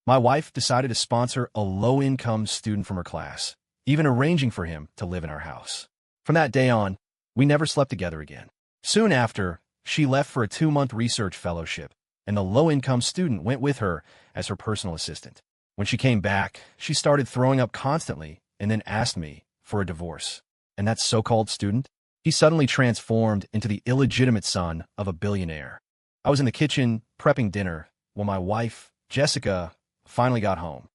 My wife decided to sponsor a low-income student from her class, even arranging for him to live in our house. From that day on, we never slept together again. Soon after, she left for a 2-month research fellowship, and the low-income student went with her as her personal assistant. When she came back, she started throwing up constantly and then asked me for a divorce. And that so-called student? He suddenly transformed into the illegitimate son of a billionaire. I was in the kitchen prepping dinner when my wife, Jessica, finally got home.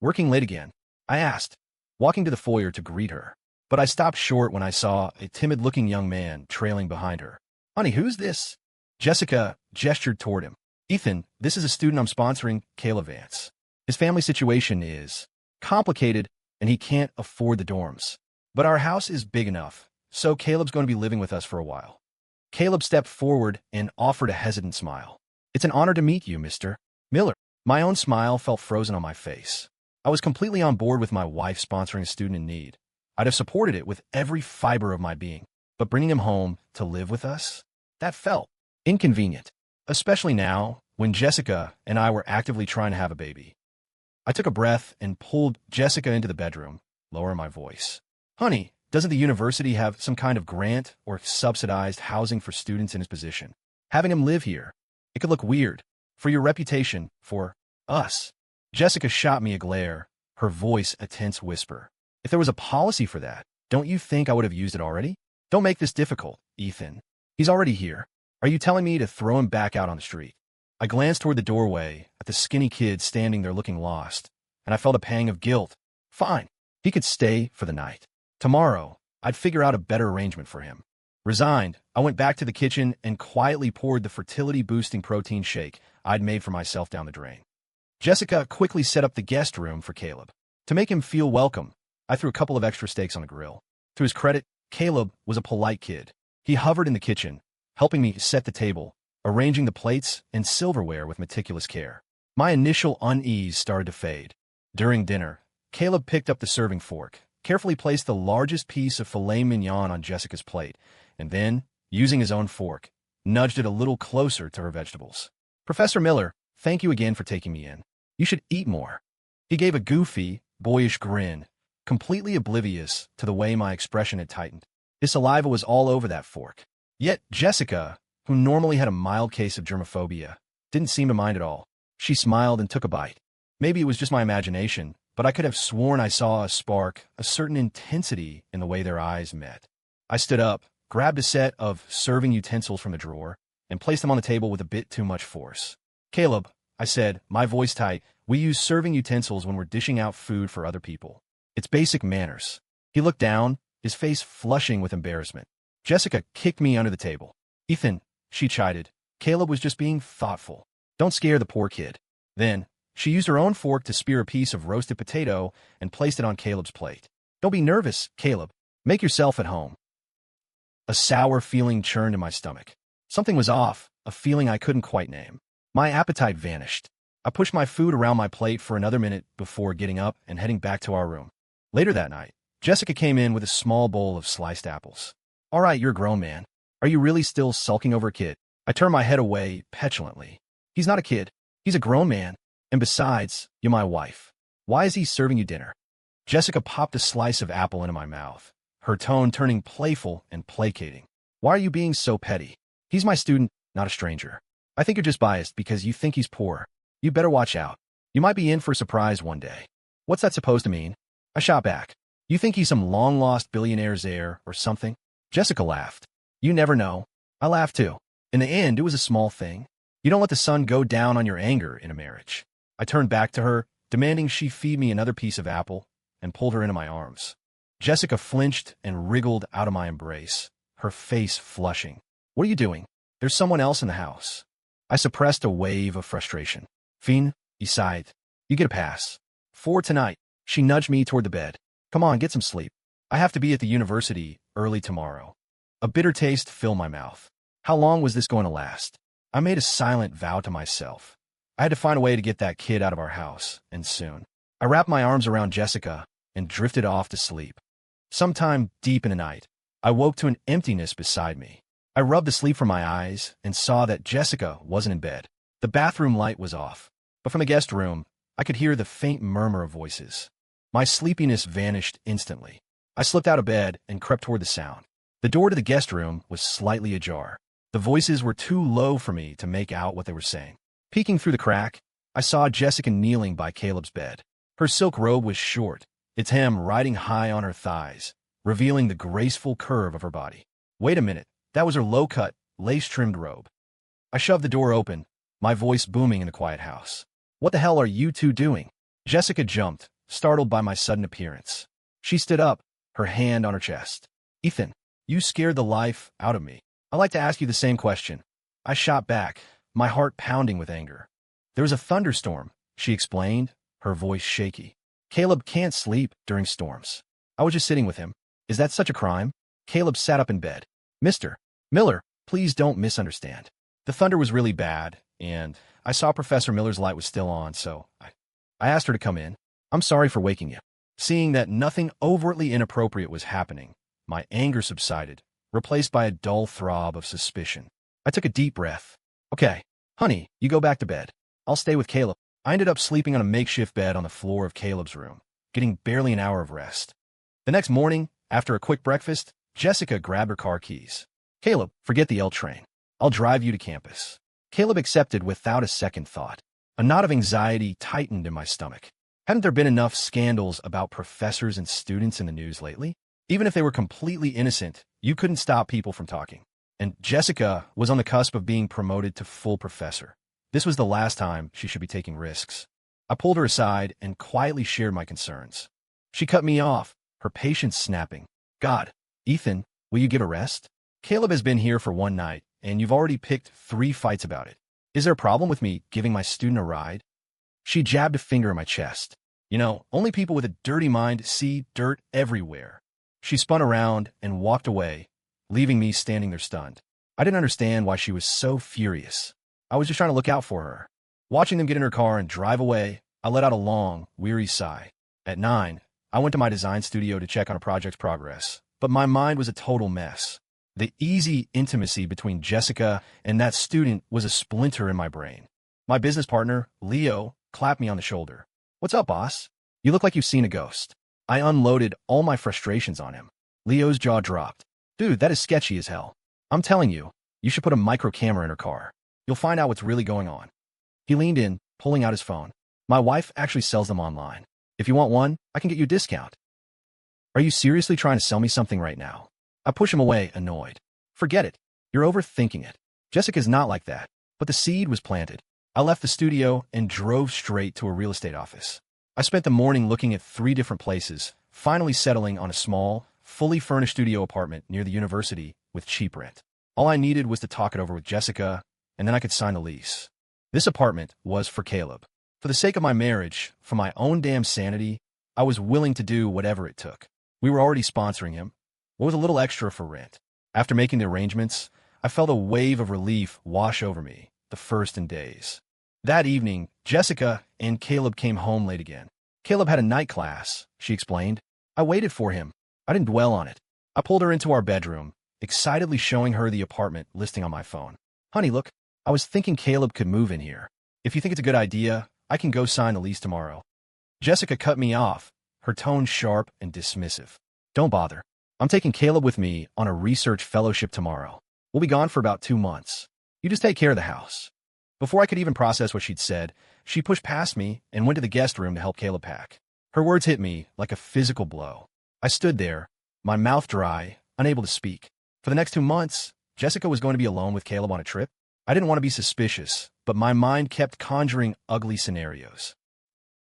Working late again, I asked, walking to the foyer to greet her. But I stopped short when I saw a timid-looking young man trailing behind her. "Honey, who's this?" Jessica gestured toward him. "Ethan, this is a student I'm sponsoring, Caleb Vance. His family situation is complicated, and he can't afford the dorms. But our house is big enough, so Caleb's going to be living with us for a while." Caleb stepped forward and offered a hesitant smile. "It's an honor to meet you, Mr. Miller." My own smile felt frozen on my face. I was completely on board with my wife sponsoring a student in need. I'd have supported it with every fiber of my being. But bringing him home to live with us? That felt inconvenient, especially now when Jessica and I were actively trying to have a baby. I took a breath and pulled Jessica into the bedroom, lowering my voice. "Honey, doesn't the university have some kind of grant or subsidized housing for students in his position? Having him live here, it could look weird. For your reputation, for us." Jessica shot me a glare, her voice a tense whisper. "If there was a policy for that, don't you think I would have used it already? Don't make this difficult, Ethan. He's already here. Are you telling me to throw him back out on the street?" I glanced toward the doorway at the skinny kid standing there looking lost, and I felt a pang of guilt. Fine, he could stay for the night. Tomorrow, I'd figure out a better arrangement for him. Resigned, I went back to the kitchen and quietly poured the fertility-boosting protein shake I'd made for myself down the drain. Jessica quickly set up the guest room for Caleb. To make him feel welcome, I threw a couple of extra steaks on the grill. To his credit, Caleb was a polite kid. He hovered in the kitchen, helping me set the table, arranging the plates and silverware with meticulous care. My initial unease started to fade. During dinner, Caleb picked up the serving fork, carefully placed the largest piece of filet mignon on Jessica's plate, and then, using his own fork, nudged it a little closer to her vegetables. "Professor Miller, thank you again for taking me in. You should eat more." He gave a goofy, boyish grin, completely oblivious to the way my expression had tightened. His saliva was all over that fork. Yet Jessica, who normally had a mild case of germophobia, didn't seem to mind at all. She smiled and took a bite. Maybe it was just my imagination, but I could have sworn I saw a spark, a certain intensity in the way their eyes met. I stood up, grabbed a set of serving utensils from the drawer, and placed them on the table with a bit too much force. "Caleb," I said, my voice tight, "we use serving utensils when we're dishing out food for other people. It's basic manners." He looked down, his face flushing with embarrassment. Jessica kicked me under the table. "Ethan," she chided, "Caleb was just being thoughtful. Don't scare the poor kid." Then, she used her own fork to spear a piece of roasted potato and placed it on Caleb's plate. "Don't be nervous, Caleb. Make yourself at home." A sour feeling churned in my stomach. Something was off, a feeling I couldn't quite name. My appetite vanished. I pushed my food around my plate for another minute before getting up and heading back to our room. Later that night, Jessica came in with a small bowl of sliced apples. "All right, you're a grown man. Are you really still sulking over a kid?" I turned my head away petulantly. "He's not a kid. He's a grown man. And besides, you're my wife. Why is he serving you dinner?" Jessica popped a slice of apple into my mouth, her tone turning playful and placating. "Why are you being so petty? He's my student, not a stranger. I think you're just biased because you think he's poor. You better watch out. You might be in for a surprise one day." "What's that supposed to mean?" I shot back. "You think he's some long-lost billionaire's heir or something?" Jessica laughed. "You never know." I laughed too. In the end, it was a small thing. You don't let the sun go down on your anger in a marriage. I turned back to her, demanding she feed me another piece of apple, and pulled her into my arms. Jessica flinched and wriggled out of my embrace, her face flushing. "What are you doing? There's someone else in the house." I suppressed a wave of frustration. "Fiend," he sighed. "You get a pass. For tonight." She nudged me toward the bed. "Come on, get some sleep. I have to be at the university early tomorrow." A bitter taste filled my mouth. How long was this going to last? I made a silent vow to myself. I had to find a way to get that kid out of our house, and soon. I wrapped my arms around Jessica and drifted off to sleep. Sometime deep in the night, I woke to an emptiness beside me. I rubbed the sleep from my eyes and saw that Jessica wasn't in bed. The bathroom light was off, but from the guest room, I could hear the faint murmur of voices. My sleepiness vanished instantly. I slipped out of bed and crept toward the sound. The door to the guest room was slightly ajar. The voices were too low for me to make out what they were saying. Peeking through the crack, I saw Jessica kneeling by Caleb's bed. Her silk robe was short, its hem riding high on her thighs, revealing the graceful curve of her body. Wait a minute, that was her low-cut, lace-trimmed robe. I shoved the door open, my voice booming in the quiet house. What the hell are you two doing? Jessica jumped, startled by my sudden appearance. She stood up, her hand on her chest. Ethan, you scared the life out of me. I'd like to ask you the same question. I shot back, my heart pounding with anger. There was a thunderstorm, she explained, her voice shaky. Caleb can't sleep during storms. I was just sitting with him. Is that such a crime? Caleb sat up in bed. Mr. Miller, please don't misunderstand. The thunder was really bad, and I saw Professor Miller's light was still on, so I asked her to come in. I'm sorry for waking you. Seeing that nothing overtly inappropriate was happening, my anger subsided, replaced by a dull throb of suspicion. I took a deep breath. Okay, honey, you go back to bed. I'll stay with Caleb. I ended up sleeping on a makeshift bed on the floor of Caleb's room, getting barely an hour of rest. The next morning, after a quick breakfast, Jessica grabbed her car keys. Caleb, forget the L train. I'll drive you to campus. Caleb accepted without a second thought. A knot of anxiety tightened in my stomach. Hadn't there been enough scandals about professors and students in the news lately? Even if they were completely innocent, you couldn't stop people from talking. And Jessica was on the cusp of being promoted to full professor. This was the last time she should be taking risks. I pulled her aside and quietly shared my concerns. She cut me off, her patience snapping. God, Ethan, will you give a rest? Caleb has been here for one night, and you've already picked 3 fights about it. Is there a problem with me giving my student a ride? She jabbed a finger in my chest. You know, only people with a dirty mind see dirt everywhere. She spun around and walked away, leaving me standing there stunned. I didn't understand why she was so furious. I was just trying to look out for her. Watching them get in her car and drive away, I let out a long, weary sigh. At 9, I went to my design studio to check on a project's progress, but my mind was a total mess. The easy intimacy between Jessica and that student was a splinter in my brain. My business partner, Leo, clapped me on the shoulder. What's up, boss? You look like you've seen a ghost. I unloaded all my frustrations on him. Leo's jaw dropped. Dude, that is sketchy as hell. I'm telling you, you should put a micro camera in her car. You'll find out what's really going on. He leaned in, pulling out his phone. My wife actually sells them online. If you want one, I can get you a discount. Are you seriously trying to sell me something right now? I push him away, annoyed. Forget it. You're overthinking it. Jessica's not like that. But the seed was planted. I left the studio and drove straight to a real estate office. I spent the morning looking at 3 different places, finally settling on a small, fully furnished studio apartment near the university with cheap rent. All I needed was to talk it over with Jessica, and then I could sign the lease. This apartment was for Caleb. For the sake of my marriage, for my own damn sanity, I was willing to do whatever it took. We were already sponsoring him. What was a little extra for rent? After making the arrangements, I felt a wave of relief wash over me, the first in days. That evening, Jessica and Caleb came home late again. Caleb had a night class, she explained. I waited for him. I didn't dwell on it. I pulled her into our bedroom, excitedly showing her the apartment listing on my phone. Honey, look, I was thinking Caleb could move in here. If you think it's a good idea, I can go sign the lease tomorrow. Jessica cut me off, her tone sharp and dismissive. Don't bother. I'm taking Caleb with me on a research fellowship tomorrow. We'll be gone for about 2 months. You just take care of the house. Before I could even process what she'd said, she pushed past me and went to the guest room to help Caleb pack. Her words hit me like a physical blow. I stood there, my mouth dry, unable to speak. For the next 2 months, Jessica was going to be alone with Caleb on a trip. I didn't want to be suspicious, but my mind kept conjuring ugly scenarios.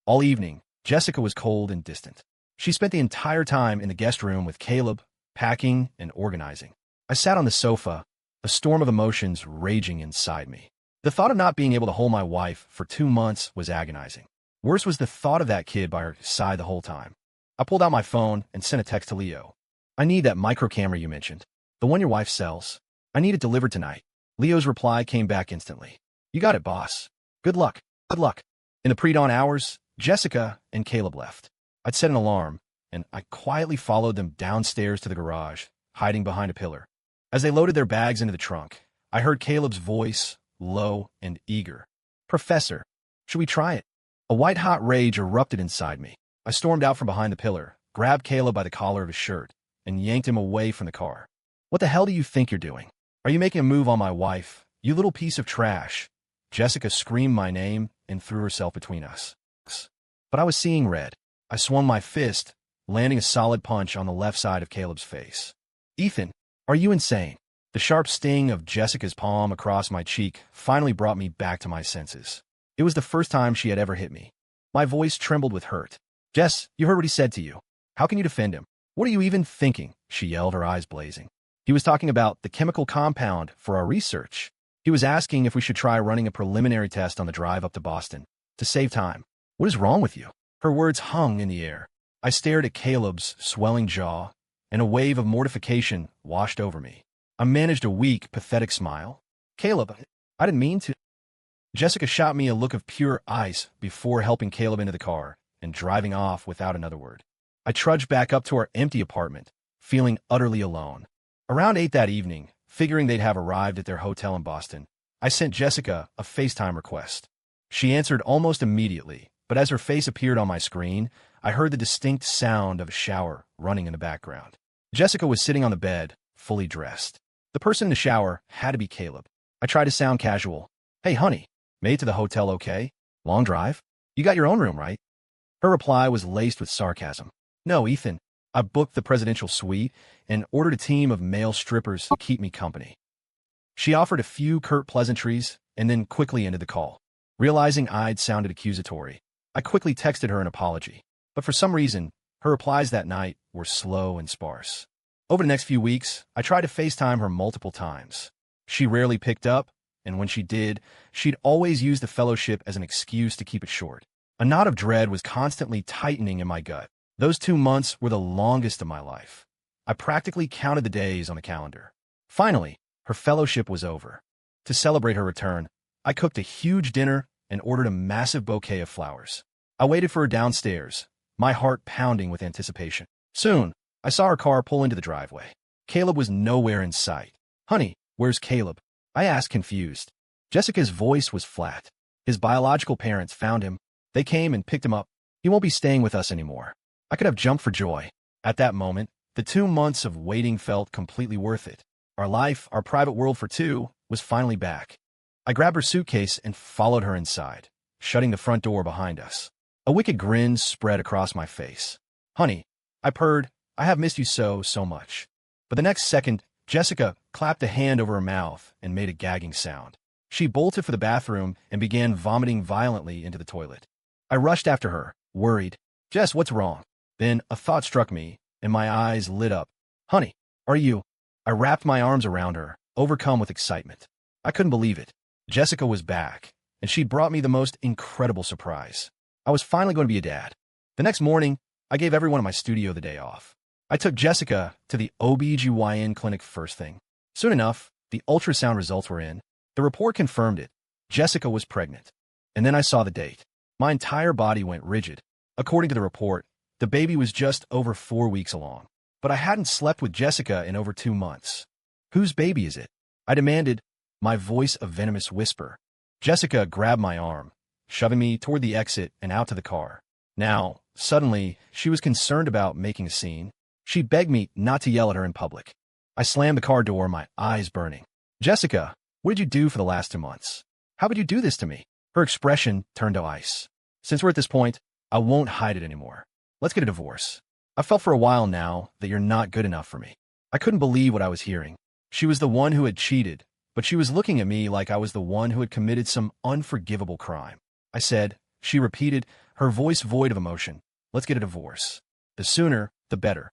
All evening, Jessica was cold and distant. She spent the entire time in the guest room with Caleb, packing and organizing. I sat on the sofa, a storm of emotions raging inside me. The thought of not being able to hold my wife for 2 months was agonizing. Worse was the thought of that kid by her side the whole time. I pulled out my phone and sent a text to Leo. I need that micro camera you mentioned, the one your wife sells. I need it delivered tonight. Leo's reply came back instantly. You got it, boss. Good luck. Good luck. In the pre-dawn hours, Jessica and Caleb left. I'd set an alarm, and I quietly followed them downstairs to the garage, hiding behind a pillar. As they loaded their bags into the trunk, I heard Caleb's voice, low and eager. Professor, should we try it? A white-hot rage erupted inside me. I stormed out from behind the pillar, grabbed Caleb by the collar of his shirt, and yanked him away from the car. "What the hell do you think you're doing? Are you making a move on my wife, you little piece of trash?" Jessica screamed my name and threw herself between us. But I was seeing red. I swung my fist, landing a solid punch on the left side of Caleb's face. "Ethan, are you insane?" The sharp sting of Jessica's palm across my cheek finally brought me back to my senses. It was the first time she had ever hit me. My voice trembled with hurt. "Jess, you heard what he said to you. How can you defend him? What are you even thinking?" she yelled, her eyes blazing. "He was talking about the chemical compound for our research. He was asking if we should try running a preliminary test on the drive up to Boston to save time. What is wrong with you?" Her words hung in the air. I stared at Caleb's swelling jaw, and a wave of mortification washed over me. I managed a weak, pathetic smile. "Caleb, I didn't mean to." Jessica shot me a look of pure ice before helping Caleb into the car and driving off without another word. I trudged back up to our empty apartment, feeling utterly alone. Around 8 that evening, figuring they'd have arrived at their hotel in Boston, I sent Jessica a FaceTime request. She answered almost immediately, but as her face appeared on my screen, I heard the distinct sound of a shower running in the background. Jessica was sitting on the bed, fully dressed. The person in the shower had to be Caleb. I tried to sound casual. "Hey, honey, made it to the hotel okay? Long drive? You got your own room, right?" Her reply was laced with sarcasm. "No, Ethan, I booked the presidential suite and ordered a team of male strippers to keep me company." She offered a few curt pleasantries and then quickly ended the call. Realizing I'd sounded accusatory, I quickly texted her an apology. But for some reason, her replies that night were slow and sparse. Over the next few weeks, I tried to FaceTime her multiple times. She rarely picked up, and when she did, she'd always use the fellowship as an excuse to keep it short. A knot of dread was constantly tightening in my gut. Those 2 months were the longest of my life. I practically counted the days on the calendar. Finally, her fellowship was over. To celebrate her return, I cooked a huge dinner and ordered a massive bouquet of flowers. I waited for her downstairs, my heart pounding with anticipation. Soon, I saw her car pull into the driveway. Caleb was nowhere in sight. "Honey, where's Caleb?" I asked, confused. Jessica's voice was flat. "His biological parents found him. They came and picked him up. He won't be staying with us anymore." I could have jumped for joy. At that moment, the 2 months of waiting felt completely worth it. Our life, our private world for two, was finally back. I grabbed her suitcase and followed her inside, shutting the front door behind us. A wicked grin spread across my face. "Honey," I purred, "I have missed you so much." But the next second, Jessica clapped a hand over her mouth and made a gagging sound. She bolted for the bathroom and began vomiting violently into the toilet. I rushed after her, worried. "Jess, what's wrong?" Then a thought struck me, and my eyes lit up. "Honey, are you?" I wrapped my arms around her, overcome with excitement. I couldn't believe it. Jessica was back, and she'd brought me the most incredible surprise. I was finally going to be a dad. The next morning, I gave everyone in my studio the day off. I took Jessica to the OB/GYN clinic first thing. Soon enough, the ultrasound results were in. The report confirmed it. Jessica was pregnant. And then I saw the date. My entire body went rigid. According to the report, the baby was just over 4 weeks along. But I hadn't slept with Jessica in over 2 months. "Whose baby is it?" I demanded, my voice a venomous whisper. Jessica grabbed my arm, shoving me toward the exit and out to the car. Now, suddenly, she was concerned about making a scene. She begged me not to yell at her in public. I slammed the car door, my eyes burning. "Jessica, what did you do for the last 2 months? How could you do this to me?" Her expression turned to ice. "Since we're at this point, I won't hide it anymore. Let's get a divorce. I felt for a while now that you're not good enough for me." I couldn't believe what I was hearing. She was the one who had cheated, but she was looking at me like I was the one who had committed some unforgivable crime. I said, she repeated, her voice void of emotion, "Let's get a divorce. The sooner, the better."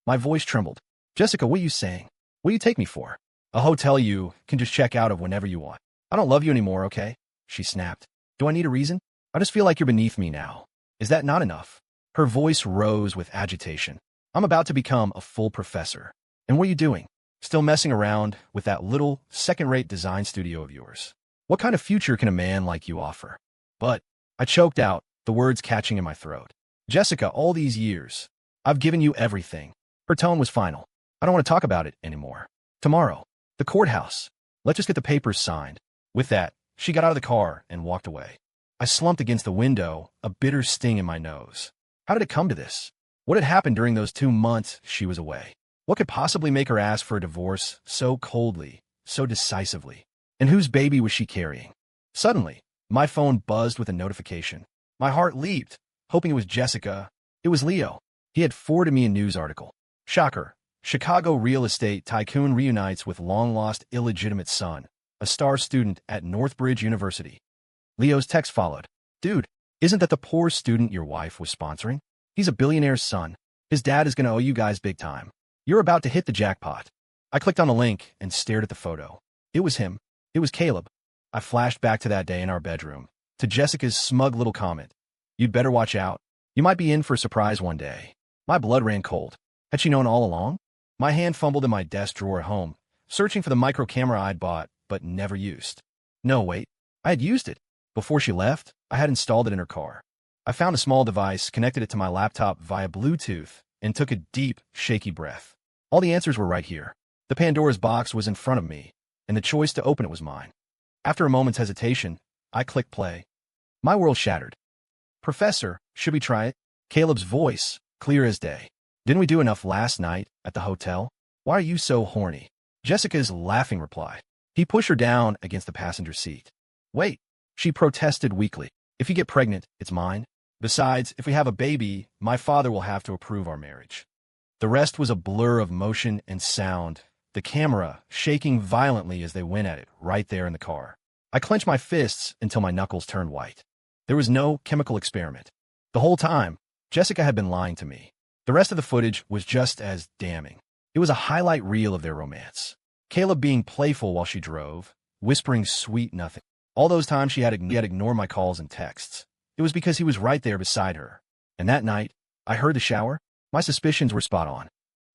My voice trembled. "Jessica, what are you saying? What do you take me for? A hotel you can just check out of whenever you want. I don't love you anymore, okay?" She snapped. "Do I need a reason? I just feel like you're beneath me now. Is that not enough?" Her voice rose with agitation. "I'm about to become a full professor. And what are you doing? Still messing around with that little second-rate design studio of yours. What kind of future can a man like you offer?" But I choked out, the words catching in my throat. "Jessica, all these years, I've given you everything." Her tone was final. "I don't want to talk about it anymore. Tomorrow, the courthouse. Let's just get the papers signed." With that, she got out of the car and walked away. I slumped against the window, a bitter sting in my nose. How did it come to this? What had happened during those 2 months she was away? What could possibly make her ask for a divorce so coldly, so decisively? And whose baby was she carrying? Suddenly, my phone buzzed with a notification. My heart leaped, hoping it was Jessica. It was Leo. He had forwarded me a news article. Shocker. Chicago real estate tycoon reunites with long-lost illegitimate son, a star student at Northbridge University. Leo's text followed. Dude, isn't that the poor student your wife was sponsoring? He's a billionaire's son. His dad is going to owe you guys big time. You're about to hit the jackpot. I clicked on the link and stared at the photo. It was him. It was Caleb. I flashed back to that day in our bedroom, to Jessica's smug little comment. You'd better watch out. You might be in for a surprise one day. My blood ran cold. Had she known all along? My hand fumbled in my desk drawer at home, searching for the micro camera I'd bought, but never used. No, wait. I had used it. Before she left, I had installed it in her car. I found a small device, connected it to my laptop via Bluetooth, and took a deep, shaky breath. All the answers were right here. The Pandora's box was in front of me, and the choice to open it was mine. After a moment's hesitation, I clicked play. My world shattered. Professor, should we try it? Caleb's voice, clear as day. Didn't we do enough last night at the hotel? Why are you so horny? Jessica's laughing reply. He pushed her down against the passenger seat. Wait, she protested weakly. If you get pregnant, it's mine. Besides, if we have a baby, my father will have to approve our marriage. The rest was a blur of motion and sound, the camera shaking violently as they went at it right there in the car. I clenched my fists until my knuckles turned white. There was no chemical experiment. The whole time, Jessica had been lying to me. The rest of the footage was just as damning. It was a highlight reel of their romance. Caleb being playful while she drove, whispering sweet nothing. All those times she had ignored my calls and texts. It was because he was right there beside her. And that night, I heard the shower. My suspicions were spot on.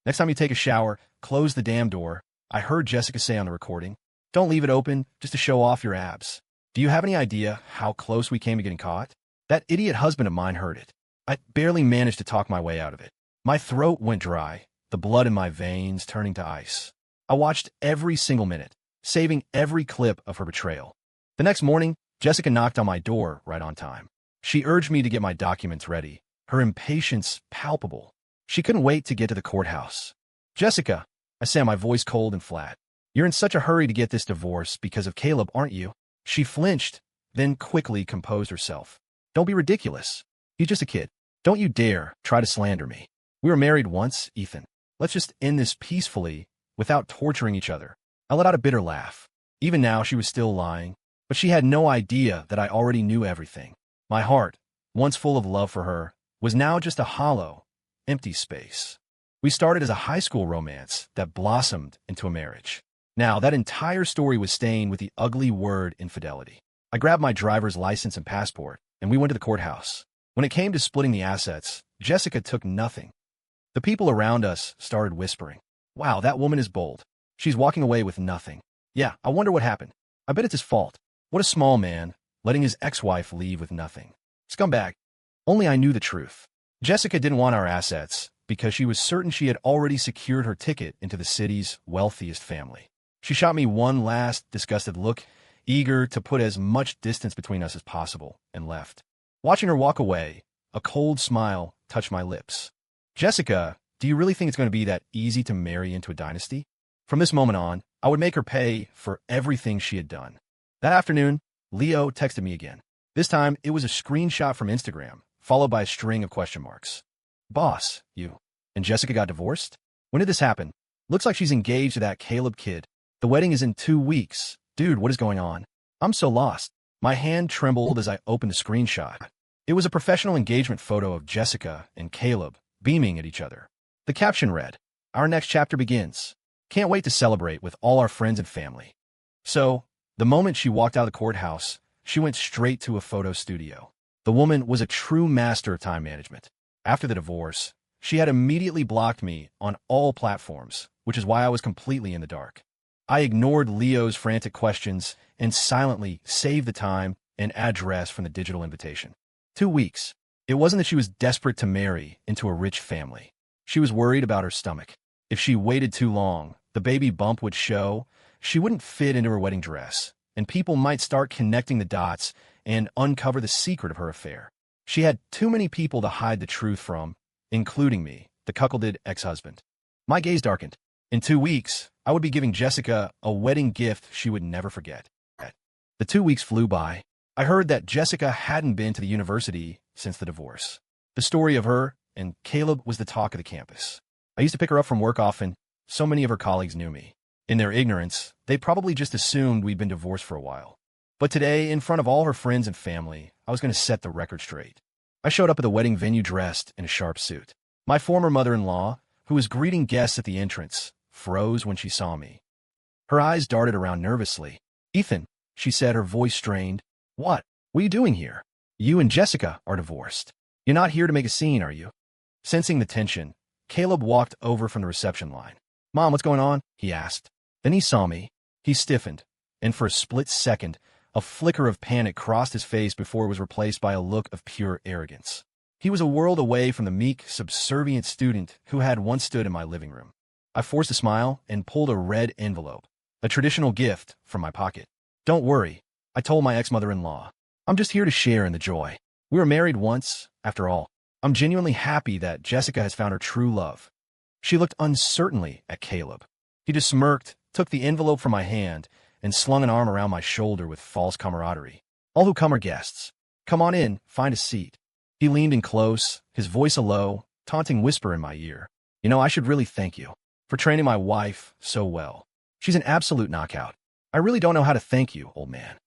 Next time you take a shower, close the damn door. I heard Jessica say on the recording. Don't leave it open just to show off your abs. Do you have any idea how close we came to getting caught? That idiot husband of mine heard it. I barely managed to talk my way out of it. My throat went dry, the blood in my veins turning to ice. I watched every single minute, saving every clip of her betrayal. The next morning, Jessica knocked on my door right on time. She urged me to get my documents ready, her impatience palpable. She couldn't wait to get to the courthouse. Jessica, I said, my voice cold and flat. You're in such a hurry to get this divorce because of Caleb, aren't you? She flinched, then quickly composed herself. Don't be ridiculous. He's just a kid. Don't you dare try to slander me. We were married once, Ethan. Let's just end this peacefully, without torturing each other. I let out a bitter laugh. Even now, she was still lying, but she had no idea that I already knew everything. My heart, once full of love for her, was now just a hollow, empty space. We started as a high school romance that blossomed into a marriage. Now, that entire story was stained with the ugly word infidelity. I grabbed my driver's license and passport, and we went to the courthouse. When it came to splitting the assets, Jessica took nothing. The people around us started whispering, "Wow, that woman is bold. She's walking away with nothing. Yeah, I wonder what happened. I bet it's his fault. What a small man, letting his ex-wife leave with nothing. Scumbag." Only I knew the truth. Jessica didn't want our assets because she was certain she had already secured her ticket into the city's wealthiest family. She shot me one last disgusted look, eager to put as much distance between us as possible, and left. Watching her walk away, a cold smile touched my lips. Jessica, do you really think it's going to be that easy to marry into a dynasty? From this moment on, I would make her pay for everything she had done. That afternoon, Leo texted me again. This time, it was a screenshot from Instagram, followed by a string of question marks. Boss, you and Jessica got divorced? When did this happen? Looks like she's engaged to that Caleb kid. The wedding is in 2 weeks. Dude, what is going on? I'm so lost. My hand trembled as I opened the screenshot. It was a professional engagement photo of Jessica and Caleb beaming at each other. The caption read, "Our next chapter begins. Can't wait to celebrate with all our friends and family." So, the moment she walked out of the courthouse, she went straight to a photo studio. The woman was a true master of time management. After the divorce, she had immediately blocked me on all platforms, which is why I was completely in the dark. I ignored Leo's frantic questions and silently saved the time and address from the digital invitation. 2 weeks. It wasn't that she was desperate to marry into a rich family. She was worried about her stomach. If she waited too long, the baby bump would show, she wouldn't fit into her wedding dress, and people might start connecting the dots and uncover the secret of her affair. She had too many people to hide the truth from, including me, the cuckolded ex-husband. My gaze darkened. In 2 weeks, I would be giving Jessica a wedding gift she would never forget. The 2 weeks flew by. I heard that Jessica hadn't been to the university since the divorce. The story of her and Caleb was the talk of the campus. I used to pick her up from work often. So many of her colleagues knew me. In their ignorance, they probably just assumed we'd been divorced for a while. But today, in front of all her friends and family, I was going to set the record straight. I showed up at the wedding venue dressed in a sharp suit. My former mother-in-law, who was greeting guests at the entrance, froze when she saw me. Her eyes darted around nervously. "Ethan," she said, her voice strained. What are you doing here? You and Jessica are divorced. You're not here to make a scene, are you?" Sensing the tension, Caleb walked over from the reception line. "Mom, what's going on?" he asked. Then he saw me. He stiffened, and for a split second, a flicker of panic crossed his face before it was replaced by a look of pure arrogance. He was a world away from the meek, subservient student who had once stood in my living room. I forced a smile and pulled a red envelope, a traditional gift, from my pocket. "Don't worry," I told my ex-mother-in-law. "I'm just here to share in the joy. We were married once, after all. I'm genuinely happy that Jessica has found her true love." She looked uncertainly at Caleb. He just smirked, took the envelope from my hand, and slung an arm around my shoulder with false camaraderie. "All who come are guests. Come on in, find a seat." He leaned in close, his voice a low, taunting whisper in my ear. "You know, I should really thank you for training my wife so well. She's an absolute knockout. I really don't know how to thank you, old man."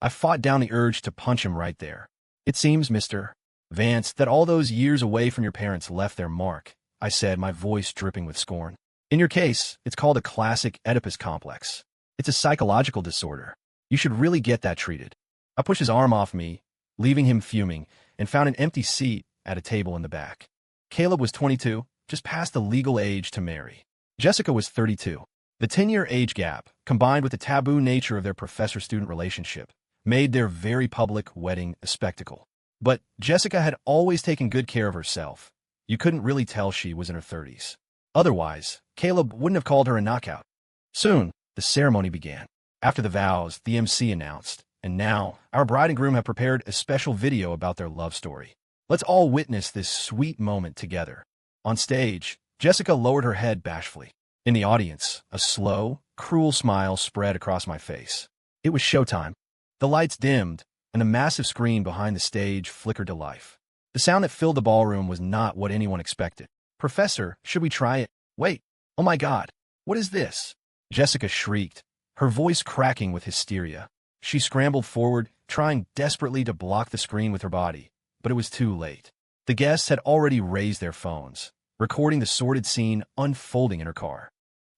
I fought down the urge to punch him right there. "It seems, Mr. Vance, that all those years away from your parents left their mark," I said, my voice dripping with scorn. "In your case, it's called a classic Oedipus complex. It's a psychological disorder. You should really get that treated." I pushed his arm off me, leaving him fuming, and found an empty seat at a table in the back. Caleb was 22, just past the legal age to marry. Jessica was 32. The 10-year age gap, combined with the taboo nature of their professor-student relationship, made their very public wedding a spectacle. But Jessica had always taken good care of herself. You couldn't really tell she was in her 30s. Otherwise, Caleb wouldn't have called her a knockout. Soon, the ceremony began. After the vows, the MC announced, and now, our bride and groom have prepared a special video about their love story. Let's all witness this sweet moment together. On stage, Jessica lowered her head bashfully. In the audience, a slow, cruel smile spread across my face. It was showtime. The lights dimmed, and the massive screen behind the stage flickered to life. The sound that filled the ballroom was not what anyone expected. "Professor, should we try it? Wait, oh my God, what is this?" Jessica shrieked, her voice cracking with hysteria. She scrambled forward, trying desperately to block the screen with her body, but it was too late. The guests had already raised their phones, recording the sordid scene unfolding in her car.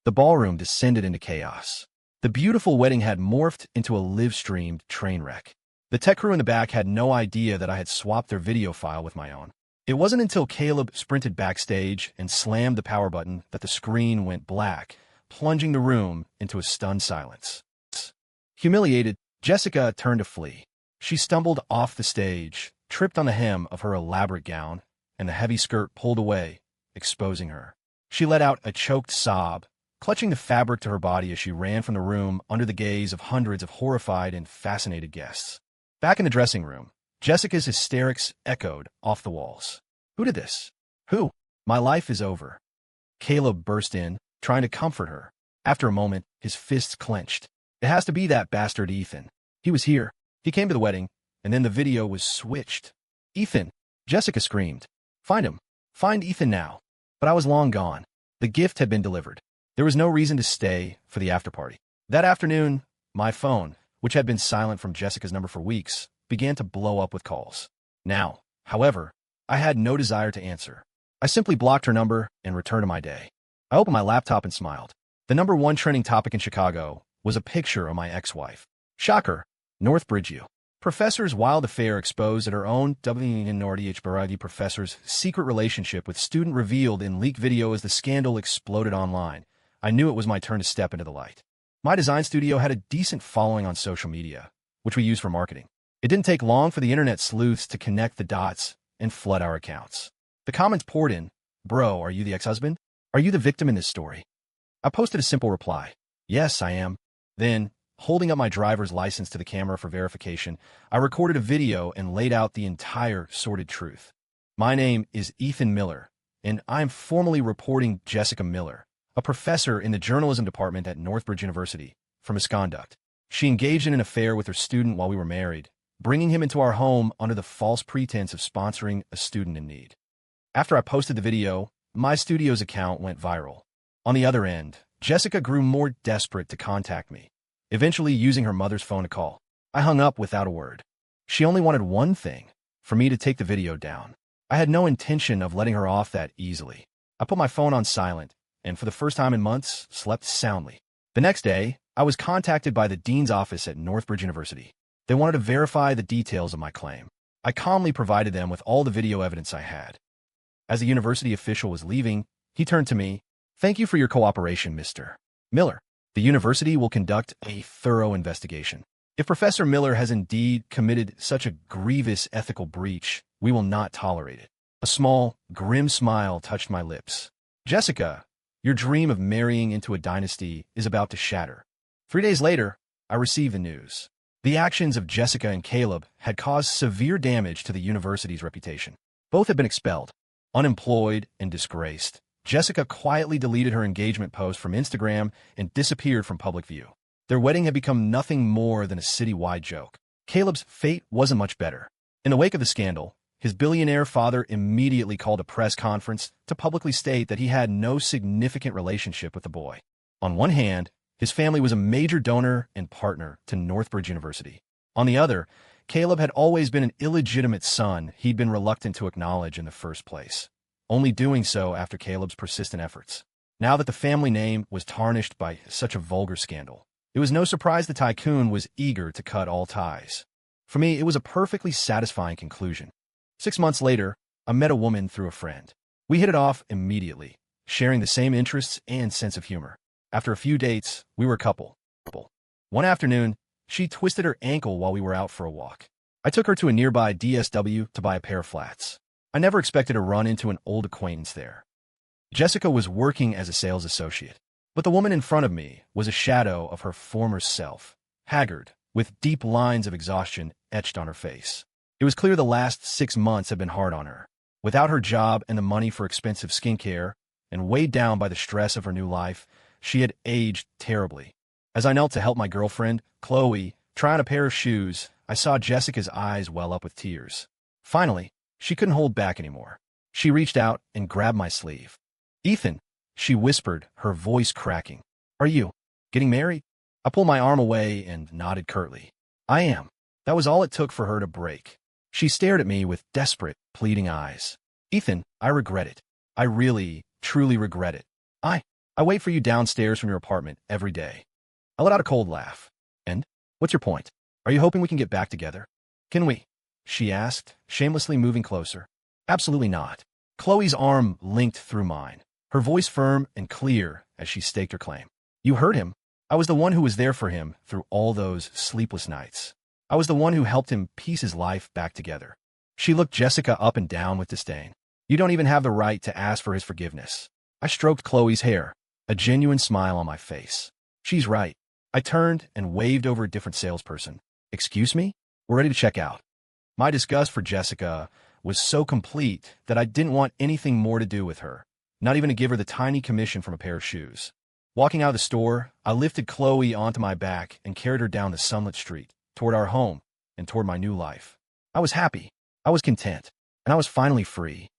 The ballroom descended into chaos. The beautiful wedding had morphed into a live-streamed train wreck. The tech crew in the back had no idea that I had swapped their video file with my own. It wasn't until Caleb sprinted backstage and slammed the power button that the screen went black, plunging the room into a stunned silence. Humiliated, Jessica turned to flee. She stumbled off the stage, tripped on the hem of her elaborate gown, and the heavy skirt pulled away, exposing her. She let out a choked sob, clutching the fabric to her body as she ran from the room under the gaze of hundreds of horrified and fascinated guests. Back in the dressing room, Jessica's hysterics echoed off the walls. "Who did this? Who? My life is over." Caleb burst in, trying to comfort her. After a moment, his fists clenched. "It has to be that bastard Ethan. He was here. He came to the wedding, and then the video was switched." "Ethan!" Jessica screamed. "Find him. Find Ethan now." But I was long gone. The gift had been delivered. There was no reason to stay for the after-party. That afternoon, my phone, which had been silent from Jessica's number for weeks, began to blow up with calls. Now, however, I had no desire to answer. I simply blocked her number and returned to my day. I opened my laptop and smiled. The #1 trending topic in Chicago was a picture of my ex-wife. Shocker, Northbridge U. Professor's wild affair exposed at her own WNRDH professor's secret relationship with student revealed in leaked video as the scandal exploded online. I knew it was my turn to step into the light. My design studio had a decent following on social media, which we used for marketing. It didn't take long for the internet sleuths to connect the dots and flood our accounts. The comments poured in. "Bro, are you the ex-husband? Are you the victim in this story?" I posted a simple reply. "Yes, I am." Then, Holding up my driver's license to the camera for verification, I recorded a video and laid out the entire sordid truth. My name is Ethan Miller, and I'm formally reporting Jessica Miller, a professor in the journalism department at Northbridge University, for misconduct. She engaged in an affair with her student while we were married, bringing him into our home under the false pretense of sponsoring a student in need. After I posted the video, my studio's account went viral. On the other end, Jessica grew more desperate to contact me, eventually using her mother's phone to call. I hung up without a word. She only wanted one thing, for me to take the video down. I had no intention of letting her off that easily. I put my phone on silent, and for the first time in months, slept soundly. The next day, I was contacted by the dean's office at Northbridge University. They wanted to verify the details of my claim. I calmly provided them with all the video evidence I had. As the university official was leaving, he turned to me. "Thank you for your cooperation, Mr. Miller. The university will conduct a thorough investigation. If Professor Miller has indeed committed such a grievous ethical breach, we will not tolerate it." A small, grim smile touched my lips. "Jessica, your dream of marrying into a dynasty is about to shatter." 3 days later, I received the news. The actions of Jessica and Caleb had caused severe damage to the university's reputation. Both had been expelled. Unemployed and disgraced, Jessica quietly deleted her engagement post from Instagram and disappeared from public view. Their wedding had become nothing more than a citywide joke. Caleb's fate wasn't much better. In the wake of the scandal, his billionaire father immediately called a press conference to publicly state that he had no significant relationship with the boy. On one hand, his family was a major donor and partner to Northbridge University. On the other, Caleb had always been an illegitimate son he'd been reluctant to acknowledge in the first place, only doing so after Caleb's persistent efforts. Now that the family name was tarnished by such a vulgar scandal, it was no surprise the tycoon was eager to cut all ties. For me, it was a perfectly satisfying conclusion. 6 months later, I met a woman through a friend. We hit it off immediately, sharing the same interests and sense of humor. After a few dates, we were a couple. One afternoon, she twisted her ankle while we were out for a walk. I took her to a nearby DSW to buy a pair of flats. I never expected to run into an old acquaintance there. Jessica was working as a sales associate, but the woman in front of me was a shadow of her former self, haggard, with deep lines of exhaustion etched on her face. It was clear the last 6 months had been hard on her. Without her job and the money for expensive skincare, and weighed down by the stress of her new life, she had aged terribly. As I knelt to help my girlfriend, Chloe, try on a pair of shoes, I saw Jessica's eyes well up with tears. Finally, she couldn't hold back anymore. She reached out and grabbed my sleeve. "Ethan," she whispered, her voice cracking. "Are you getting married?" I pulled my arm away and nodded curtly. "I am." That was all it took for her to break. She stared at me with desperate, pleading eyes. "Ethan, I regret it. I really, truly regret it. I wait for you downstairs from your apartment every day." I let out a cold laugh. "And? What's your point? Are you hoping we can get back together?" "Can we?" she asked, shamelessly moving closer. "Absolutely not." Chloe's arm linked through mine, her voice firm and clear as she staked her claim. "You heard him. I was the one who was there for him through all those sleepless nights. I was the one who helped him piece his life back together." She looked Jessica up and down with disdain. "You don't even have the right to ask for his forgiveness." I stroked Chloe's hair, a genuine smile on my face. "She's right." I turned and waved over a different salesperson. "Excuse me? We're ready to check out." My disgust for Jessica was so complete that I didn't want anything more to do with her, not even to give her the tiny commission from a pair of shoes. Walking out of the store, I lifted Chloe onto my back and carried her down the sunlit street, toward our home and toward my new life. I was happy, I was content, and I was finally free.